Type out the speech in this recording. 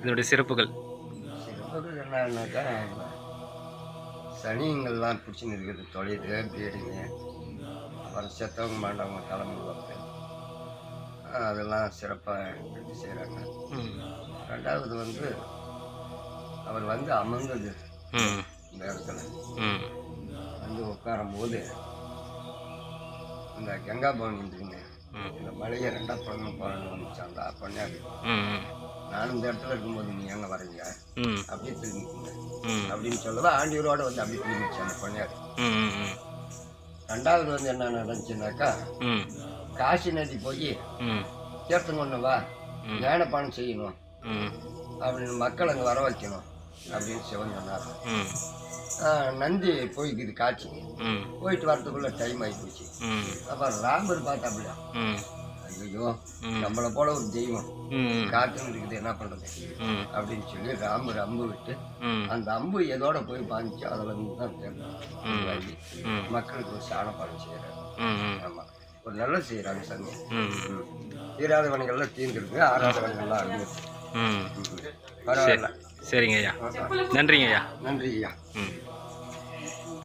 இதனுடைய சிறப்புகள் சிறப்புகள் என்னன்னாக்கா, சனிங்கள்லாம் பிடிச்சின்னு இருக்குது தொழில் பீடிங்க, அப்புறம் செத்தவங்க மாண்டவங்க தலைமுறை வந்து அதெல்லாம் சிறப்பாக எடுத்து செய்கிறாங்க. ம். ரெண்டாவது வந்து அவர் வந்து அமர்ந்தது ம். இந்த இடத்துல ம். வந்து உட்காரும்போது இந்த கங்கா பவன் இருக்குங்க, ம். இந்த மலையை ரெண்டா பிறந்து வந்துச்சு அந்த பொண்ணாடி. ம். நான் இந்த இடத்துல இருக்கும்போது நீ எங்கே வரீங்க ம். அப்படியே திரும்பிக்குங்க ம். அப்படின்னு சொல்லதான் ஆண்டியூரோட வந்து அப்படியே திரும்பிச்சு அந்த பொண்ணாடி. ம். ரெண்டாவது வந்து என்ன நடந்துச்சுனாக்கா, ம். காசி நதி போய் ம். தீர்த்தம் கொண்டு வா, ம். ஞானப்பானம் செய்யணும் ம். அப்படின்னு மக்கள் அங்கே வர வைக்கணும் அப்படின்னு சிவன் சொன்னார். ம். நந்தி போய்க்குது காட்சி, ம். போயிட்டு வரதுக்குள்ள டைம் ஆகி போச்சு. ம். அப்புறம் ராமர் பார்த்தாப்புல, ம். ஐயோ ம். நம்மளை போல ஒரு தெய்வம் ம். காட்டுன்னு இருக்குது, என்ன பண்றது ம். அப்படின்னு சொல்லி ராமர் அம்பு விட்டு ம். அந்த அம்பு எதோட போய் பாஞ்சிச்சு, அதில் இருந்து தான் தேர்ந்தாங்க. ம். மக்களுக்கு ஒரு சாணப்பாடம் செய்கிறாங்க. ம். ஆமாம், ஒரு நல்லது செய்கிறாங்க சாமி. ம். தீராதவன்கள்லாம் தீர்ந்துருக்கு, ஆறாதவன்கள்லாம் அழிஞ்சிருக்கு. ம். பரவாயில்ல. சரிங்க ஐயா, நன்றிங்க ஐயா. நன்றி ஐயா. ம்.